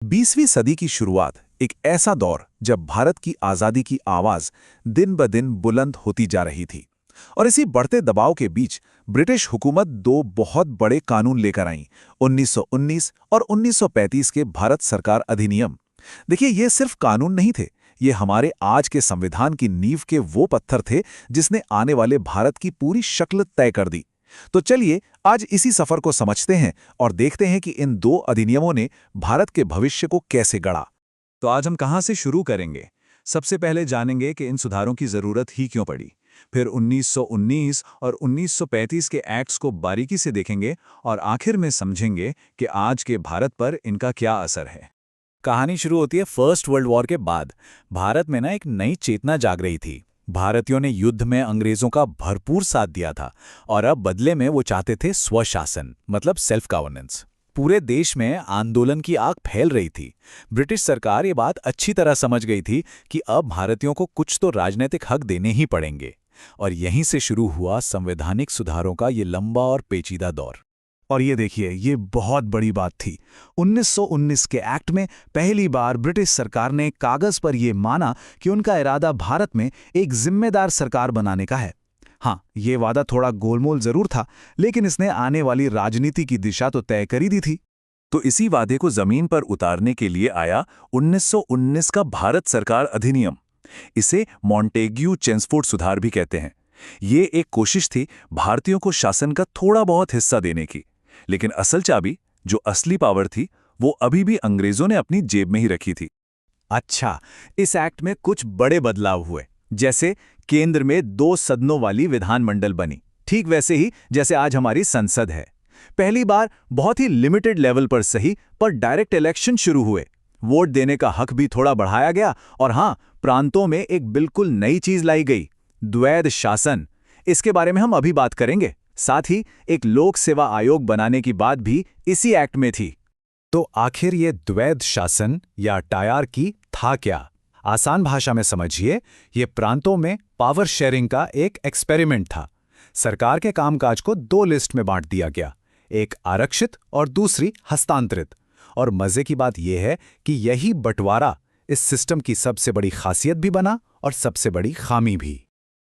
20वीं सदी की शुरुआत एक ऐसा दौर जब भारत की आज़ादी की आवाज़ दिन ब दिन बुलंद होती जा रही थी। और इसी बढ़ते दबाव के बीच ब्रिटिश हुकूमत दो बहुत बड़े कानून लेकर आई, 1919 और 1935 के भारत सरकार अधिनियम। देखिए, ये सिर्फ कानून नहीं थे, ये हमारे आज के संविधान की नींव के वो पत्थर थे जिसने आने वाले भारत की पूरी शक्ल तय कर दी। तो चलिए आज इसी सफर को समझते हैं और देखते हैं कि इन दो अधिनियमों ने भारत के भविष्य को कैसे गढ़ा। तो आज हम कहां से शुरू करेंगे? सबसे पहले जानेंगे कि इन सुधारों की जरूरत ही क्यों पड़ी। फिर 1919 और 1935 के एक्ट्स को बारीकी से देखेंगे और आखिर में समझेंगे कि आज के भारत पर इनका क्या असर है। कहानी शुरू होती है फर्स्ट वर्ल्ड वॉर के बाद। भारत में एक नई चेतना जाग रही थी। भारतीयों ने युद्ध में अंग्रेजों का भरपूर साथ दिया था और अब बदले में वो चाहते थे स्वशासन, मतलब सेल्फ गवर्नेंस। पूरे देश में आंदोलन की आग फैल रही थी। ब्रिटिश सरकार ये बात अच्छी तरह समझ गई थी कि अब भारतीयों को कुछ तो राजनीतिक हक देने ही पड़ेंगे। और यहीं से शुरू हुआ संवैधानिक सुधारों का ये लंबा और पेचीदा दौर। और ये देखिए, ये बहुत बड़ी बात थी। 1919 के एक्ट में पहली बार ब्रिटिश सरकार ने कागज पर यह माना कि उनका इरादा भारत में एक जिम्मेदार सरकार बनाने का है। हाँ, ये वादा थोड़ा गोलमोल जरूर था, लेकिन इसने आने वाली राजनीति की दिशा तो तय कर ही दी थी। तो इसी वादे को जमीन पर उतारने के लिए आया 1919 का भारत सरकार अधिनियम। इसे मॉन्टेग्यू चेम्सफोर्ड सुधार भी कहते हैं। ये एक कोशिश थी भारतीयों को शासन का थोड़ा बहुत हिस्सा देने की, लेकिन असल चाबी, जो असली पावर थी, वो अभी भी अंग्रेजों ने अपनी जेब में ही रखी थी। अच्छा, इस एक्ट में कुछ बड़े बदलाव हुए। जैसे केंद्र में 2 सदनों वाली विधानमंडल बनी, ठीक वैसे ही जैसे आज हमारी संसद है। पहली बार बहुत ही लिमिटेड लेवल पर सही, पर डायरेक्ट इलेक्शन शुरू हुए। वोट देने का हक भी थोड़ा बढ़ाया गया। और हाँ, प्रांतों में एक बिल्कुल नई चीज लाई गई, द्वैध शासन। इसके बारे में हम अभी बात करेंगे। साथ ही एक लोक सेवा आयोग बनाने की बात भी इसी एक्ट में थी। तो आखिर ये द्वैध शासन या टायरार्की था क्या? आसान भाषा में समझिए, ये प्रांतों में पावर शेयरिंग का एक एक्सपेरिमेंट था। सरकार के कामकाज को 2 लिस्ट में बांट दिया गया, एक आरक्षित और दूसरी हस्तांतरित। और मजे की बात यह है कि यही बंटवारा इस सिस्टम की सबसे बड़ी खासियत भी बना और सबसे बड़ी खामी भी।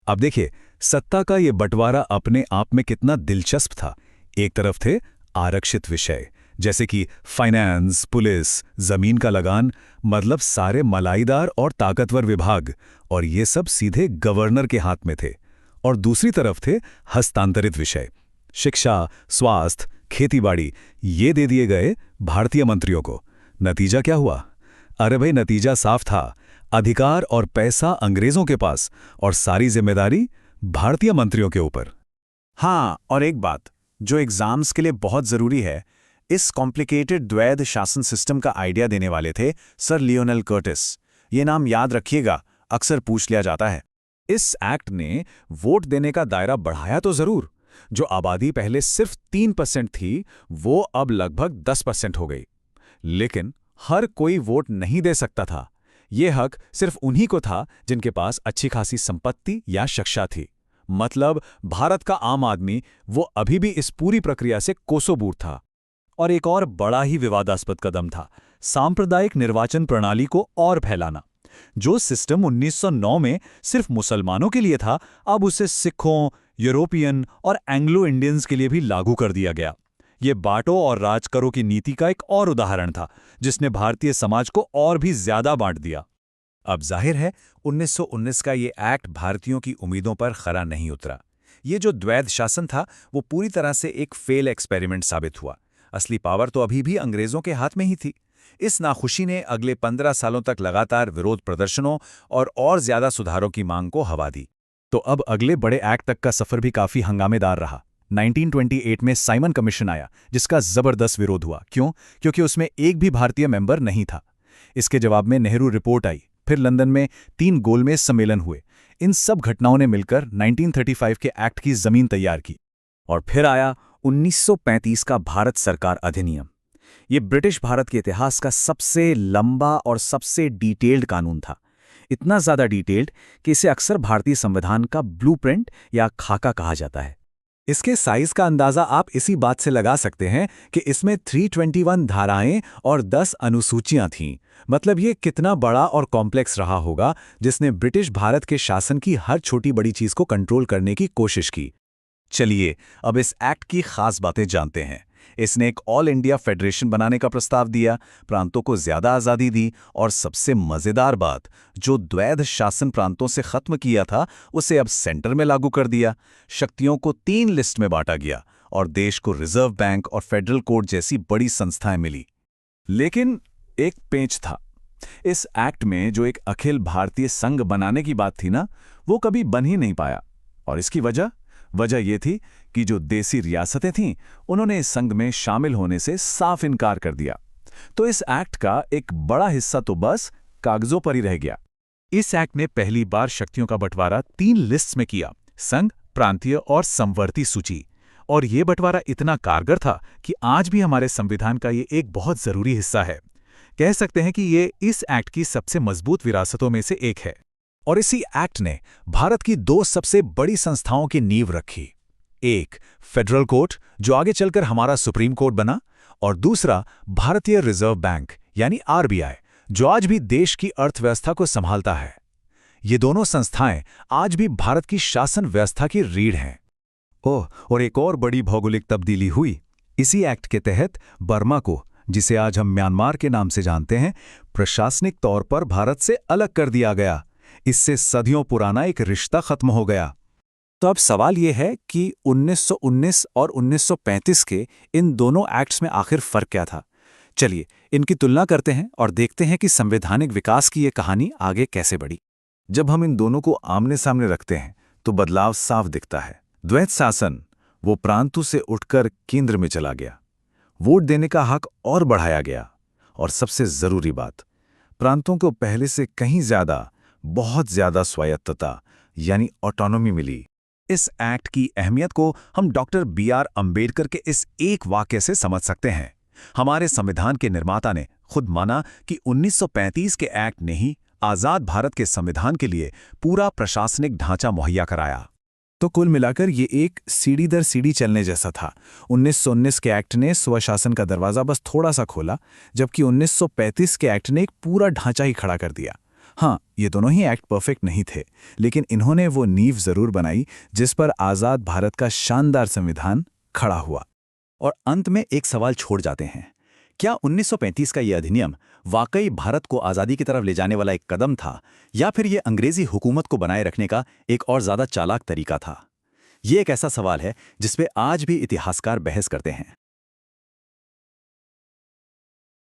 अब देखिए, सत्ता का ये बंटवारा अपने आप में कितना दिलचस्प था। एक तरफ थे आरक्षित विषय, जैसे कि फाइनेंस, पुलिस, जमीन का लगान, मतलब सारे मलाईदार और ताकतवर विभाग, और ये सब सीधे गवर्नर के हाथ में थे। और दूसरी तरफ थे हस्तांतरित विषय, शिक्षा, स्वास्थ्य, खेतीबाड़ी, ये दे दिए गए भारतीय मंत्रियों को। नतीजा क्या हुआ? अरे भाई, नतीजा साफ था, अधिकार और पैसा अंग्रेजों के पास और सारी जिम्मेदारी भारतीय मंत्रियों के ऊपर। हाँ, और एक बात जो एग्जाम्स के लिए बहुत जरूरी है, इस कॉम्प्लिकेटेड द्वैध शासन सिस्टम का आइडिया देने वाले थे सर लियोनेल कर्टिस। ये नाम याद रखिएगा, अक्सर पूछ लिया जाता है। इस एक्ट ने वोट देने का दायरा बढ़ाया तो जरूर। जो आबादी पहले सिर्फ 3% थी, वो अब लगभग 10% हो गई। लेकिन हर कोई वोट नहीं दे सकता था। ये हक सिर्फ उन्हीं को था जिनके पास अच्छी खासी संपत्ति या शिक्षा थी। मतलब भारत का आम आदमी, वो अभी भी इस पूरी प्रक्रिया से कोसों दूर था। और एक और बड़ा ही विवादास्पद कदम था सांप्रदायिक निर्वाचन प्रणाली को और फैलाना। जो सिस्टम 1909 में सिर्फ मुसलमानों के लिए था, अब उसे सिखों, यूरोपियन और एंग्लो इंडियंस के लिए भी लागू कर दिया गया। ये बांटो और राज करो की नीति का एक और उदाहरण था, जिसने भारतीय समाज को और भी ज्यादा बांट दिया। अब जाहिर है 1919 का ये एक्ट भारतीयों की उम्मीदों पर खरा नहीं उतरा। ये जो द्वैध शासन था, वो पूरी तरह से एक फेल एक्सपेरिमेंट साबित हुआ। असली पावर तो अभी भी अंग्रेजों के हाथ में ही थी। इस नाखुशी ने अगले 15 सालों तक लगातार विरोध प्रदर्शनों और ज्यादा सुधारों की मांग को हवा दी। तो अब अगले बड़े एक्ट तक का सफर भी काफी हंगामेदार रहा। 1928 में साइमन कमीशन आया, जिसका जबरदस्त विरोध हुआ। क्यों? क्योंकि उसमें एक भी भारतीय मेंबर नहीं था। इसके जवाब में नेहरू रिपोर्ट आई। फिर लंदन में 3 गोलमेज सम्मेलन हुए। इन सब घटनाओं ने मिलकर 1935 के एक्ट की जमीन तैयार की। और फिर आया 1935 का भारत सरकार अधिनियम। ये ब्रिटिश भारत के इतिहास का सबसे लंबा और सबसे डिटेल्ड कानून था। इतना ज्यादा डिटेल्ड कि इसे अक्सर भारतीय संविधान का ब्लूप्रिंट या खाका कहा जाता है। इसके साइज का अंदाजा आप इसी बात से लगा सकते हैं कि इसमें 321 धाराएं और 10 अनुसूचियां थीं। मतलब ये कितना बड़ा और कॉम्प्लेक्स रहा होगा, जिसने ब्रिटिश भारत के शासन की हर छोटी बड़ी चीज को कंट्रोल करने की कोशिश की। चलिए अब इस एक्ट की खास बातें जानते हैं। इसने एक ऑल इंडिया फेडरेशन बनाने का प्रस्ताव दिया, प्रांतों को ज्यादा आज़ादी दी और सबसे मजेदार बात, जो द्वैध शासन प्रांतों से खत्म किया था उसे अब सेंटर में लागू कर दिया। शक्तियों को 3 लिस्ट में बांटा गया और देश को रिजर्व बैंक और फेडरल कोर्ट जैसी बड़ी संस्थाएं मिली। लेकिन एक पेंच था। इस एक्ट में जो एक अखिल भारतीय संघ बनाने की बात थी ना, वो कभी बन ही नहीं पाया। और इसकी वजह ये थी कि जो देसी रियासतें थीं, उन्होंने इस संघ में शामिल होने से साफ इनकार कर दिया। तो इस एक्ट का एक बड़ा हिस्सा तो बस कागजों पर ही रह गया। इस एक्ट ने पहली बार शक्तियों का बंटवारा 3 लिस्ट्स में किया, संघ, प्रांतीय और समवर्ती सूची। और ये बंटवारा इतना कारगर था कि आज भी हमारे संविधान का ये एक बहुत जरूरी हिस्सा है। कह सकते हैं कि ये इस एक्ट की सबसे मजबूत विरासतों में से एक है। और इसी एक्ट ने भारत की 2 सबसे बड़ी संस्थाओं की नींव रखी। एक फेडरल कोर्ट, जो आगे चलकर हमारा सुप्रीम कोर्ट बना, और दूसरा भारतीय रिजर्व बैंक यानी आरबीआई, जो आज भी देश की अर्थव्यवस्था को संभालता है। ये दोनों संस्थाएं आज भी भारत की शासन व्यवस्था की रीढ़ हैं। ओह, और एक और बड़ी भौगोलिक तब्दीली हुई। इसी एक्ट के तहत बर्मा को, जिसे आज हम म्यांमार के नाम से जानते हैं, प्रशासनिक तौर पर भारत से अलग कर दिया गया। इससे सदियों पुराना एक रिश्ता खत्म हो गया। तो अब सवाल यह है कि 1919 और 1935 के इन दोनों एक्ट्स में आखिर फर्क क्या था? चलिए इनकी तुलना करते हैं और देखते हैं कि संवैधानिक विकास की ये कहानी आगे कैसे बढ़ी। जब हम इन दोनों को आमने सामने रखते हैं तो बदलाव साफ दिखता है। द्वैत शासन वो प्रांतों से उठकर केंद्र में चला गया, वोट देने का हक और बढ़ाया गया, और सबसे जरूरी बात, प्रांतों को पहले से कहीं ज्यादा, बहुत ज्यादा स्वायत्तता यानी ऑटोनॉमी मिली। इस एक्ट की अहमियत को हम डॉक्टर B.R. अंबेडकर के इस एक वाक्य से समझ सकते हैं। हमारे संविधान के निर्माता ने खुद माना कि 1935 के एक्ट ने ही आजाद भारत के संविधान के लिए पूरा प्रशासनिक ढांचा मुहैया कराया। तो कुल मिलाकर ये एक सीढ़ी दर सीढ़ी चलने जैसा था। 1919 के एक्ट ने स्वशासन का दरवाजा बस थोड़ा सा खोला, जबकि 1935 के एक्ट ने एक पूरा ढांचा ही खड़ा कर दिया। हाँ, ये दोनों ही एक्ट परफेक्ट नहीं थे, लेकिन इन्होंने वो नींव जरूर बनाई जिस पर आजाद भारत का शानदार संविधान खड़ा हुआ। और अंत में एक सवाल छोड़ जाते हैं, क्या 1935 का ये अधिनियम वाकई भारत को आज़ादी की तरफ ले जाने वाला एक कदम था, या फिर ये अंग्रेजी हुकूमत को बनाए रखने का एक और ज़्यादा चालाक तरीका था? ये एक ऐसा सवाल है जिस पे आज भी इतिहासकार बहस करते हैं।